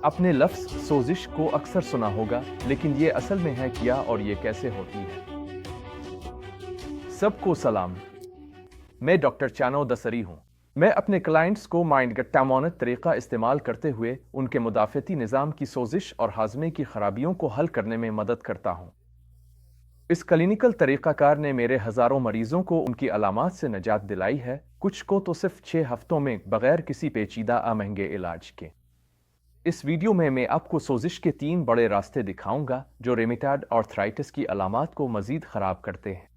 आपने लफ्ज़ सोजिश को अक्सर सुना होगा, लेकिन ये असल में है क्या और ये कैसे होती है? सबको सलाम। मैं डॉक्टर चानो दसरी हूँ। मैं अपने क्लाइंट्स को माइंड-गट्टामोनेट तरीका इस्तेमाल करते हुए उनके मुदाफ़ती निज़ाम की सोजिश और हाज़मे की खराबियों को हल करने में मदद करता हूँ। इस क्लिनिकल तरीक़ाकार ने मेरे हज़ारों मरीज़ों को उनकी अलामात से निजात दिलाई है, कुछ को तो सिर्फ़ 6 हफ़्तों में बग़ैर किसी पेचीदा महंगे इलाज के। इस वीडियो में मैं आपको सोजिश के 3 बड़े रास्ते दिखाऊंगा जो रेमिटॉयड आर्थराइटिस की अलामात को मजीद खराब करते हैं।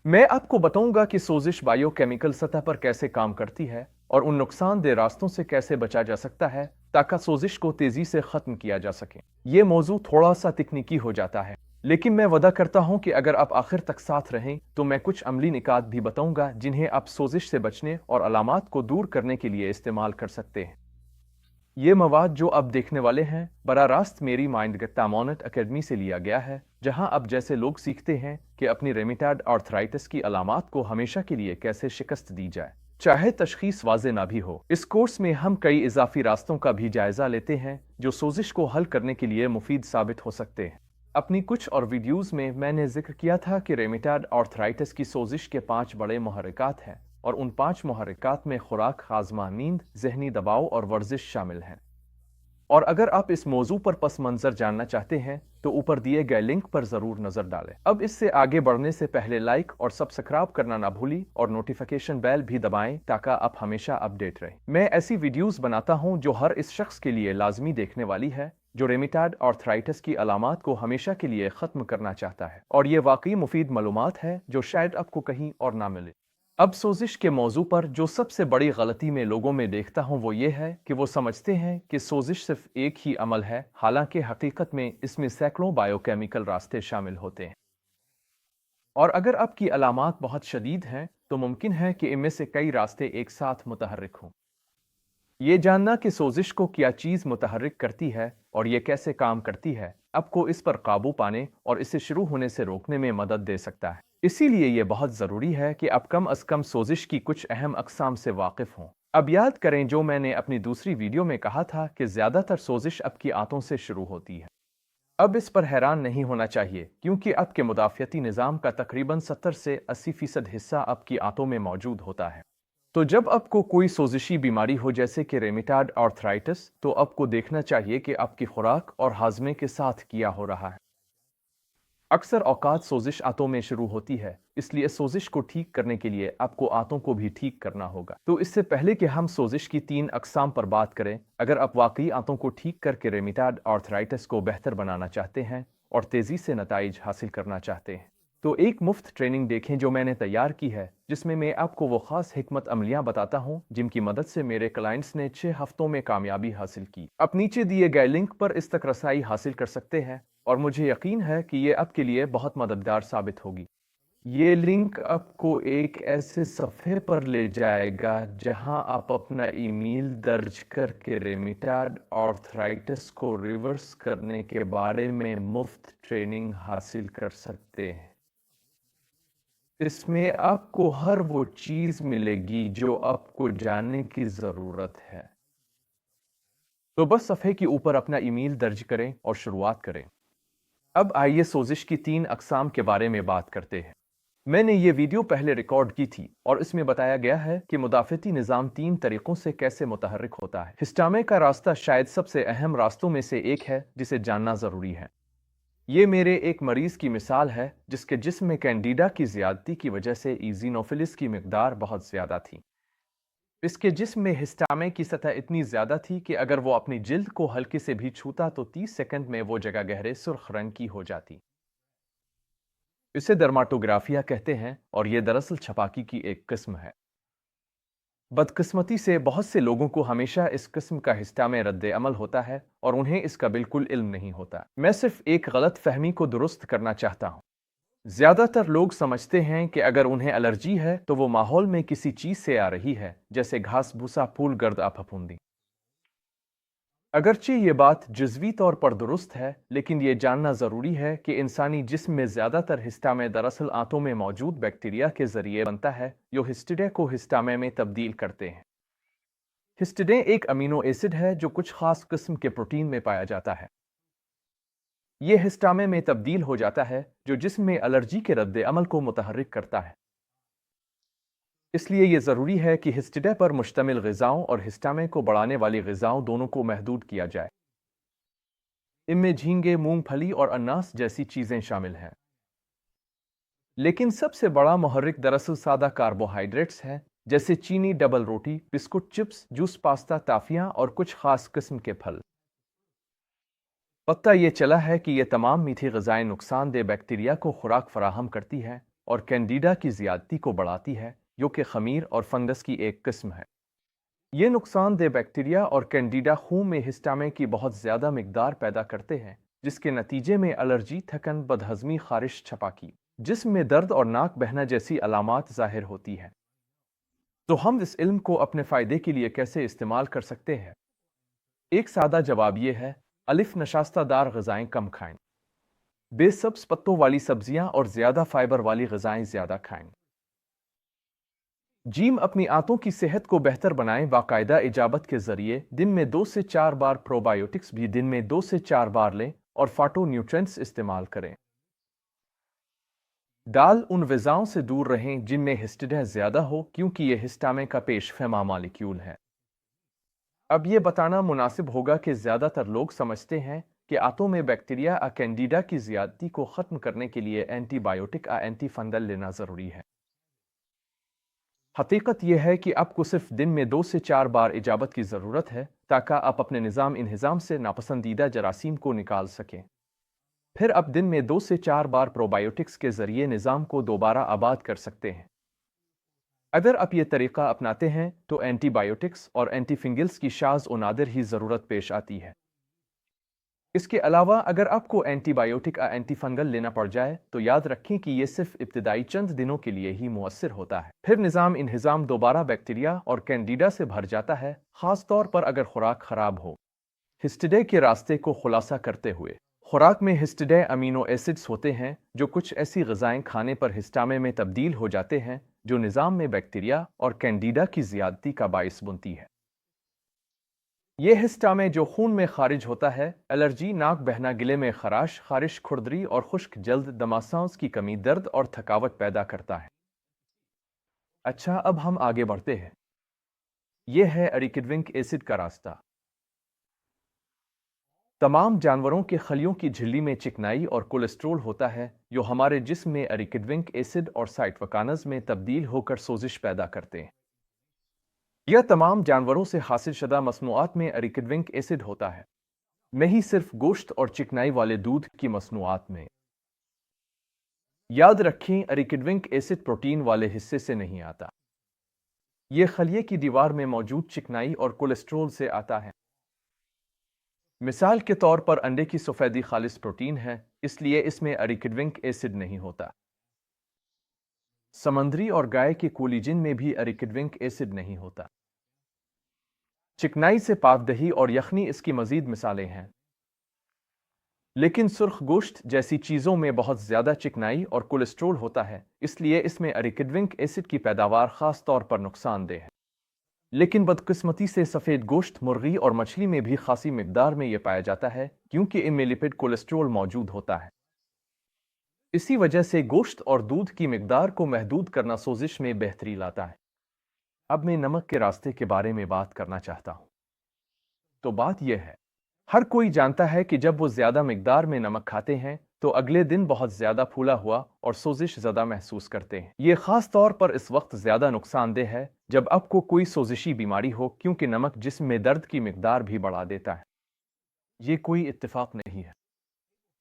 मैं आपको बताऊंगा कि सोजिश बायोकेमिकल सतह पर कैसे काम करती है और उन नुकसानदेह रास्तों से कैसे बचा जा सकता है ताकि सोजिश को तेजी से खत्म किया जा सके। ये मौजू थोड़ा सा तकनीकी हो जाता है, लेकिन मैं वादा करता हूं कि अगर आप आखिर तक साथ रहें तो मैं कुछ अमली निकात भी बताऊंगा जिन्हें आप सोजिश से बचने और अलामात को दूर करने के लिए इस्तेमाल कर सकते हैं। ये मवाद जो अब देखने वाले हैं बराह रास्त मेरी माइंड-गट्टामोनेट अकेडमी से लिया गया है, जहां अब जैसे लोग सीखते हैं कि अपनी रेमिटॉयड आर्थराइटिस की अलामात को हमेशा के लिए कैसे शिकस्त दी जाए, चाहे तशखीस वाज़े ना भी हो। इस कोर्स में हम कई इजाफी रास्तों का भी जायजा लेते हैं जो सोजिश को हल करने के लिए मुफीद साबित हो सकते हैं। अपनी कुछ और वीडियोज़ में मैंने जिक्र किया था कि रेमिटॉयड आर्थराइटिस की सोजिश के 5 बड़े मुहर्रिकात हैं और उन 5 मुहर्रिकात में खुराक, हाज़मा, नींद, ज़हनी दबाव और वर्जिश शामिल हैं। और अगर आप इस मौजू पर पस मंज़र जानना चाहते हैं तो ऊपर दिए गए लिंक पर ज़रूर नज़र डालें। अब इससे आगे बढ़ने से पहले लाइक और सब्सक्राइब करना ना भूलिए और नोटिफिकेशन बेल भी दबाएं ताकि आप हमेशा अपडेट रहें। मैं ऐसी वीडियोस बनाता हूं जो हर इस शख्स के लिए लाजमी देखने वाली है जो रेमिटॉयड आर्थराइटिस की अलामात को हमेशा के लिए ख़त्म करना चाहता है, और ये वाकई मुफीद मालूमात है जो शायद आपको कहीं और ना मिले। अब सोजिश के मौजू पर जो सबसे बड़ी गलती मैं लोगों में देखता हूं वो ये है कि वो समझते हैं कि सोजिश सिर्फ एक ही अमल है, हालांकि हकीकत में इसमें सैकड़ों बायोकेमिकल रास्ते शामिल होते हैं। और अगर आपकी अलामात बहुत शदीद हैं तो मुमकिन है कि इनमें से कई रास्ते एक साथ मुतहर्रिक हों। ये जानना कि सोजिश को क्या चीज़ मुतहर्रिक करती है और ये कैसे काम करती है, आपको इस पर काबू पाने और इसे शुरू होने से रोकने में मदद दे सकता है। इसीलिए ये बहुत ज़रूरी है कि आप कम अज़ कम सोजिश की कुछ अहम अक़साम से वाकिफ़ हों। अब याद करें जो मैंने अपनी दूसरी वीडियो में कहा था कि ज़्यादातर सोजिश आपकी आंतों से शुरू होती है। अब इस पर हैरान नहीं होना चाहिए क्योंकि आपके मुदाफ़ियती निज़ाम का तकरीबन 70 से 80% हिस्सा आपकी आंतों में मौजूद होता है। तो जब आपको कोई सोजिशी बीमारी हो जैसे कि रेमिटॉयड आर्थराइटिस, तो आपको देखना चाहिए कि आपकी खुराक और हाजमे के साथ क्या हो रहा है। अक्सर औकात सोजिश आंतों में शुरू होती है, इसलिए सोजिश को ठीक करने के लिए आपको आंतों को भी ठीक करना होगा। तो इससे पहले कि हम सोजिश की 3 अक़साम पर बात करें, अगर आप वाकई आंतों को ठीक करके रेमिटॉयड आर्थराइटिस को बेहतर बनाना चाहते हैं और तेज़ी से नताइज हासिल करना चाहते हैं, तो एक मुफ्त ट्रेनिंग देखें जो मैंने तैयार की है, जिसमें मैं आपको वो ख़ास हिकमत अमलियाँ बताता हूँ जिनकी मदद से मेरे क्लाइंट्स ने 6 हफ्तों में कामयाबी हासिल की। आप नीचे दिए गए लिंक पर इस तक रसाई हासिल कर सकते हैं और मुझे यकीन है कि ये आपके लिए बहुत मददगार साबित होगी। ये लिंक आपको एक ऐसे सफ़े पर ले जाएगा जहां आप अपना ईमेल दर्ज करके रेमिटॉयड आर्थराइटिस को रिवर्स करने के बारे में मुफ्त ट्रेनिंग हासिल कर सकते हैं। इसमें आपको हर वो चीज़ मिलेगी जो आपको जानने की ज़रूरत है। तो बस सफ़े के ऊपर अपना ईमेल दर्ज करें और शुरुआत करें। अब आइए सोजिश की 3 अक़साम के बारे में बात करते हैं। मैंने ये वीडियो पहले रिकॉर्ड की थी और इसमें बताया गया है कि मुदाफ़ियती निज़ाम 3 तरीक़ों से कैसे मुतहर्रिक होता है। हिस्टामे का रास्ता शायद सबसे अहम रास्तों में से एक है जिसे जानना ज़रूरी है। ये मेरे एक मरीज़ की मिसाल है जिसके जिस्म में कैंडिडा की ज़्यादती की वजह से ईज़िनोफिलिस की मिकदार बहुत ज़्यादा थी। इसके जिस्म में हिस्टामे की सतह इतनी ज़्यादा थी कि अगर वो अपनी जिल्द को हल्के से भी छूता तो 30 सेकंड में वो जगह गहरे सुर्ख रंग की हो जाती। इसे डर्माटोग्राफिया कहते हैं और ये दरअसल छपाकी की एक किस्म है। बदकिस्मती से बहुत से लोगों को हमेशा इस किस्म का हिस्टामे रद्द अमल होता है और उन्हें इसका बिल्कुल इल्म नहीं होता। मैं सिर्फ एक गलत फहमी को दुरुस्त करना चाहता हूँ। ज़्यादातर लोग समझते हैं कि अगर उन्हें एलर्जी है तो वो माहौल में किसी चीज़ से आ रही है, जैसे घास, भूसा, फूल, गर्द या फफूंदी। अगरचे ये बात जुज़वी तौर पर दुरुस्त है, लेकिन ये जानना ज़रूरी है कि इंसानी जिस्म में ज़्यादातर हिस्टामे दरअसल आंतों में मौजूद बैक्टीरिया के ज़रिए बनता है जो हिस्टिडा को हिस्टामे में तब्दील करते हैं। हिस्टिडाइन एक अमीनो एसिड है जो कुछ खास किस्म के प्रोटीन में पाया जाता है। यह हिस्टामिन में तब्दील हो जाता है जो जिस्म में एलर्जी के रद्द अमल को मुतहर्रिक करता है। इसलिए यह ज़रूरी है कि हिस्टिडाइन पर मुश्तमिल ग़िज़ाओं और हिस्टामिन को बढ़ाने वाली ग़िज़ाओं दोनों को महदूद किया जाए। इनमें झींगे, मूंगफली और अनानास जैसी चीज़ें शामिल हैं। लेकिन सबसे बड़ा मुहर्रिक दरअसल सादा कार्बोहाइड्रेट्स है, जैसे चीनी, डबल रोटी, बिस्कुट, चिप्स, जूस, पास्ता, टाफियां और कुछ खास किस्म के फल। पता ये चला है कि ये तमाम मीठी ग़िज़ाएं नुकसानदेह बैक्टीरिया को खुराक फराहम करती है और कैंडिडा की ज़्यादती को बढ़ाती है, जो कि ख़मीर और फंगस की एक किस्म है। ये नुकसानदेह बैक्टीरिया और कैंडिडा खून में हिस्टामिन की बहुत ज़्यादा मिकदार पैदा करते हैं, जिसके नतीजे में एलर्जी, थकन, बदहज़मी, खारिश, छपाकी, जिस्म में दर्द और नाक बहना जैसी अलामात ज़ाहिर होती हैं। तो हम इस इल्म को अपने फ़ायदे के लिए कैसे इस्तेमाल कर सकते हैं? एक सादा जवाब यह है, अलिफ नशास्तादार ग़िज़ाएं कम खाएं। बेसब्ज़ पत्तों वाली सब्जियां और ज़्यादा फाइबर वाली ग़िज़ाएं ज़्यादा खाएं। जीम अपनी आंतों की सेहत को बेहतर बनाएं। बाकायदा इजाबत के ज़रिए दिन में 2 से 4 बार प्रोबायोटिक्स भी दिन में 2 से 4 बार लें और फाटो न्यूट्रिएंट्स इस्तेमाल करें। दाल उन ग़िज़ाओं से दूर रहें जिनमें हिस्टिडाइन ज़्यादा हो, क्योंकि यह हिस्टामिन का पेशफेमा मालिक्यूल है। अब यह बताना मुनासिब होगा कि ज़्यादातर लोग समझते हैं कि आंतों में बैक्टीरिया या कैंडिडा की ज़्यादती को ख़त्म करने के लिए एंटीबायोटिक या एंटीफंगल लेना ज़रूरी है। हकीकत यह है कि आपको सिर्फ दिन में 2 से 4 बार इजाबत की ज़रूरत है ताकि आप अपने निज़ाम इंहिज़ाम से नापसंदीदा जरासीम को निकाल सकें। फिर आप दिन में 2 से 4 बार प्रोबायोटिक्स के ज़रिए निज़ाम को दोबारा आबाद कर सकते हैं। अगर आप ये तरीक़ा अपनाते हैं तो एंटीबायोटिक्स और एंटीफिंगल्स की शाज़ व नादिर ही ज़रूरत पेश आती है। इसके अलावा अगर आपको एंटीबायोटिक या एंटीफंगल लेना पड़ जाए तो याद रखें कि ये सिर्फ इब्तिदाई चंद दिनों के लिए ही मुअस्सिर होता है। फिर निज़ाम इंहिज़ाम दोबारा बैक्टीरिया और कैंडिडा से भर जाता है, ख़ास तौर पर अगर खुराक ख़राब हो। हिस्टिडाइन के रास्ते को खुलासा करते हुए, खुराक में हिस्टिडाइन अमीनो एसिड्स होते हैं जो कुछ ऐसी ग़िज़ाएं खाने पर हिस्टामिन में तब्दील हो जाते हैं जो निज़ाम में बैक्टीरिया और कैंडिडा की ज़्यादती का बाइस बनती है। यह हिस्टामिन जो खून में खारिज होता है, एलर्जी, नाक बहना, गिले में खराश, खारिश, खुरदरी और खुश्क जल्द, दमासांस की कमी, दर्द और थकावट पैदा करता है। अच्छा, अब हम आगे बढ़ते हैं। यह है एरिकिडविक एसिड का रास्ता। तमाम जानवरों के खलियों की झिल्ली में चिकनाई और कोलेस्ट्रोल होता है जो हमारे जिस्म में एरिकिडविक एसिड और साइटोकिन्स में तब्दील होकर सोजिश पैदा करते हैं। यह तमाम जानवरों से हासिल शुदा मसनूआत में एरिकिडविक एसिड होता है, नहीं सिर्फ गोश्त और चिकनाई वाले दूध की मसनूआत में। याद रखें, एरिकिडविक एसिड प्रोटीन वाले हिस्से से नहीं आता। यह खलिए की दीवार में मौजूद चिकनाई और कोलेस्ट्रोल से आता है। मिसाल के तौर पर अंडे की सफ़ेदी खालिस प्रोटीन है, इसलिए इसमें एरिकिडविक एसिड नहीं होता। समंदरी और गाय के कोलेजन में भी एरिकिडविक एसिड नहीं होता। चिकनाई से पाक दही और यखनी इसकी मजीद मिसालें हैं। लेकिन सुर्ख गोश्त जैसी चीज़ों में बहुत ज़्यादा चिकनाई और कोलेस्ट्रोल होता है, इसलिए इसमें एरिकिडविक एसिड की पैदावार ख़ास तौर पर नुकसानदेह है। लेकिन बदकिस्मती से सफ़ेद गोश्त, मुर्गी और मछली में भी खासी मिकदार में यह पाया जाता है, क्योंकि इनमें लिपिड कोलेस्ट्रोल मौजूद होता है। इसी वजह से गोश्त और दूध की मिकदार को महदूद करना सोजिश में बेहतरी लाता है। अब मैं नमक के रास्ते के बारे में बात करना चाहता हूँ। तो बात यह है, हर कोई जानता है कि जब वो ज़्यादा मिकदार में नमक खाते हैं तो अगले दिन बहुत ज़्यादा फूला हुआ और सोजिश ज़्यादा महसूस करते हैं। ये ख़ास तौर पर इस वक्त ज़्यादा नुकसानदेह है जब आपको कोई सोजिशी बीमारी हो, क्योंकि नमक जिस्म में दर्द की मिकदार भी बढ़ा देता है। ये कोई इत्तेफाक नहीं है।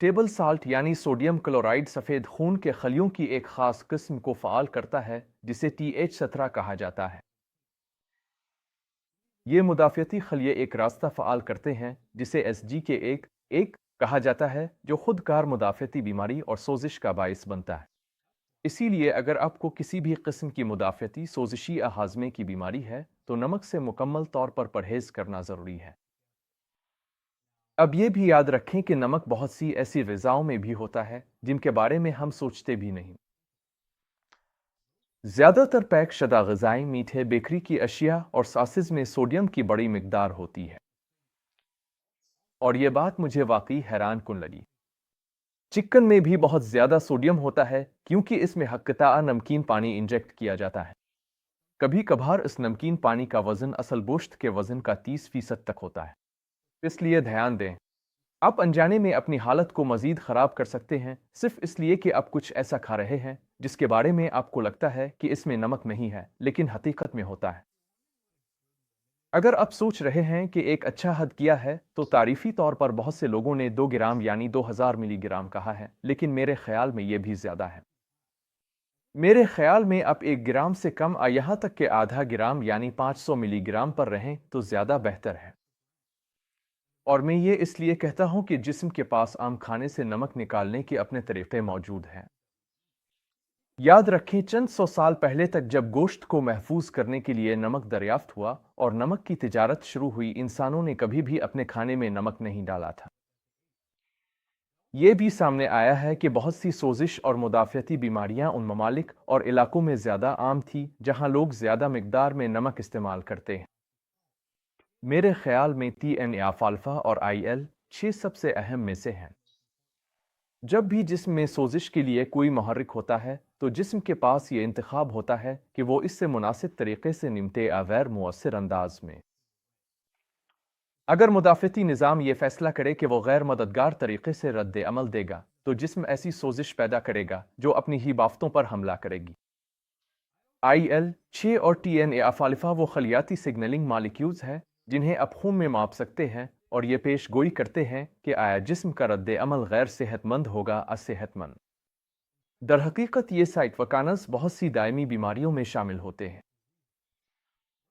टेबल साल्ट यानी सोडियम क्लोराइड सफ़ेद खून के खलियों की एक ख़ास किस्म को फ़ाल करता है जिसे TH17 कहा जाता है। ये मुदाफ़ियती खलिये एक रास्ता फ़ाल करते हैं जिसे SGK1 कहा जाता है, जो खुदकार मुदाफ़ियती बीमारी और सोजिश का बाइस बनता है। इसीलिए अगर आपको किसी भी किस्म की मुदाफ़ियती, सोजिशी या हाज़मे की बीमारी है तो नमक से मुकम्मल तौर पर परहेज़ करना ज़रूरी है। अब ये भी याद रखें कि नमक बहुत सी ऐसी ग़िज़ाओं में भी होता है जिनके बारे में हम सोचते भी नहीं। ज़्यादातर पैक शुदा ग़िज़ाएँ मीठे बेकरी की अशिया और सॉसेज में सोडियम की बड़ी मिकदार होती है, और ये बात मुझे वाकई हैरान कुन लगी। चिकन में भी बहुत ज़्यादा सोडियम होता है क्योंकि इसमें हक़्क़ता नमकीन पानी इंजेक्ट किया जाता है। कभी कभार इस नमकीन पानी का वज़न असल गोश्त के वज़न का 30% तक होता है। इसलिए ध्यान दें, आप अनजाने में अपनी हालत को मज़ीद ख़राब कर सकते हैं सिर्फ इसलिए कि आप कुछ ऐसा खा रहे हैं जिसके बारे में आपको लगता है कि इसमें नमक नहीं है, लेकिन हकीकत में होता है। अगर आप सोच रहे हैं कि एक अच्छा हद किया है, तो तारीफी तौर पर बहुत से लोगों ने 2 ग्राम यानी 2000 मिलीग्राम कहा है, लेकिन मेरे ख्याल में यह भी ज़्यादा है। मेरे ख्याल में आप 1 ग्राम से कम यहाँ तक के आधा ग्राम यानी 500 मिलीग्राम पर रहें तो ज़्यादा बेहतर है। और मैं ये इसलिए कहता हूँ कि जिस्म के पास आम खाने से नमक निकालने के अपने तरीक़े मौजूद हैं। याद रखें, चंद सौ साल पहले तक जब गोश्त को महफूज करने के लिए नमक दरियाफ्त हुआ और नमक की तिजारत शुरू हुई, इंसानों ने कभी भी अपने खाने में नमक नहीं डाला था। ये भी सामने आया है कि बहुत सी सोजिश और मुदाफ़ती बीमारियां उन ममालिक और इलाकों में ज़्यादा आम थी जहां लोग ज़्यादा मिकदार में नमक इस्तेमाल करते हैं। मेरे ख्याल में TNF-अल्फ़ा और IL-6 सबसे अहम में से हैं। जब भी जिस्म में सोजिश के लिए कोई मुहर्रिक होता है, तो जिस्म के पास ये इंतखाब होता है कि वो इससे मुनासिब तरीके से निमटे या गैर मुअस्सिर अंदाज में। अगर मुदाफ़ती निज़ाम ये फैसला करे कि वो गैर मददगार तरीके से रद्द अमल देगा, तो जिस्म ऐसी सोजिश पैदा करेगा जो अपनी ही बाफ्तों पर हमला करेगी। IL-6 और TNF-अल्फ़ा वो खलियाती सिग्नलिंग मॉलिक्यूल्स हैं जिन्हें आप खून में माप सकते हैं, और ये पेश गोई करते हैं कि आया जिस्म का रद्द अमल गैर सेहतमंद होगा या सेहतमंद। दरहकीकत ये साइटोकाइनेस बहुत सी दायमी बीमारियों में शामिल होते हैं।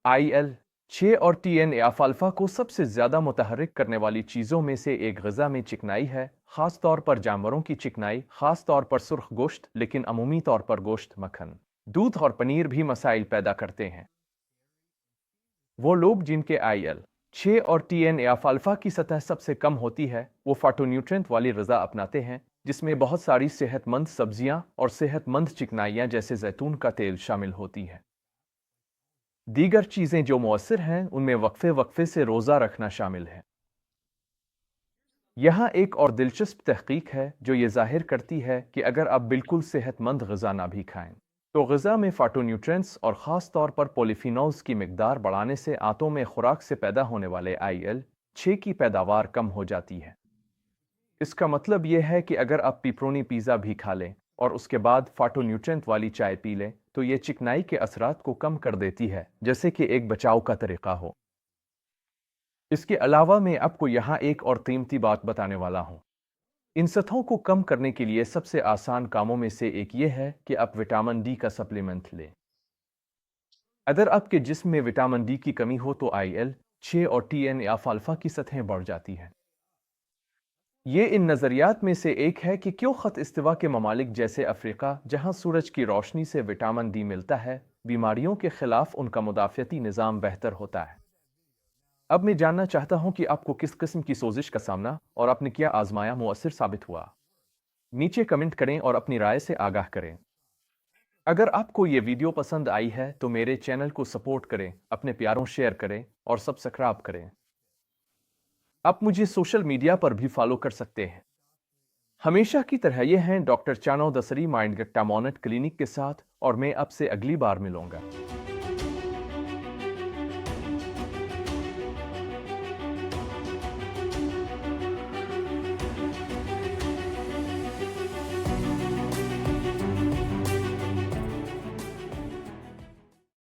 IL-6 और TNF-अल्फ़ा को सबसे ज़्यादा मुतहर्रिक करने वाली चीज़ों में से एक ग़िज़ा में चिकनाई है, ख़ास तौर पर जानवरों की चिकनाई, ख़ास तौर पर सुर्ख गोश्त, लेकिन अमूमी तौर पर गोश्त, मक्खन, दूध और पनीर भी मसाइल पैदा करते हैं। वो लोग जिनके IL-6 और TNF-अल्फ़ा की सतह सबसे कम होती है, वो फाटोन्यूट्रिएंट वाली ग़िज़ा अपनाते हैं जिसमें बहुत सारी सेहतमंद सब्जियां और सेहतमंद चिकनाइयाँ जैसे जैतून का तेल शामिल होती है। दीगर चीज़ें जो मुअस्सिर हैं उनमें वक्फे वक्फे से रोज़ा रखना शामिल है। यहाँ एक और दिलचस्प तहकीक है जो ये ज़ाहिर करती है कि अगर आप बिल्कुल सेहतमंद ग़िज़ा ना भी खाएं, तो ग़िज़ा में फाटोन्यूट्रिएंट्स और ख़ास तौर पर पॉलीफिनॉल्स की मिकदार बढ़ाने से आंतों में खुराक से पैदा होने वाले IL-6 की पैदावार कम हो जाती है। इसका मतलब यह है कि अगर आप पिपरोनी पिज़्ज़ा भी खा लें और उसके बाद फाटोन्यूट्रिएंट वाली चाय पी लें, तो ये चिकनाई के असरात को कम कर देती है, जैसे कि एक बचाव का तरीका हो। इसके अलावा मैं आपको यहाँ एक और कीमती बात बताने वाला हूँ। इन सतहों को कम करने के लिए सबसे आसान कामों में से एक ये है कि आप विटामिन डी का सप्लीमेंट लें। अगर आपके जिस्म में विटामिन डी की कमी हो तो IL-6 और TNF-अल्फ़ा की सतहें बढ़ जाती हैं। ये इन नज़रियात में से एक है कि क्यों ख़त इस्तिवा के ममालिक जैसे अफ्रीका, जहाँ सूरज की रोशनी से विटामिन डी मिलता है, बीमारियों के खिलाफ उनका मुदाफ़ती निज़ाम बेहतर होता है। अब मैं जानना चाहता हूँ कि आपको किस किस्म की सोजिश का सामना और आपने क्या आजमाया मुअस्सिर साबित हुआ। नीचे कमेंट करें और अपनी राय से आगाह करें। अगर आपको ये वीडियो पसंद आई है तो मेरे चैनल को सपोर्ट करें, अपने प्यारों शेयर करें और सब्सक्राइब करें। आप मुझे सोशल मीडिया पर भी फॉलो कर सकते हैं। हमेशा की तरह ये हैं डॉक्टर चानो दसरी माइंड गट्टा मॉनेट क्लिनिक के साथ, और मैं आपसे अगली बार मिलूंगा।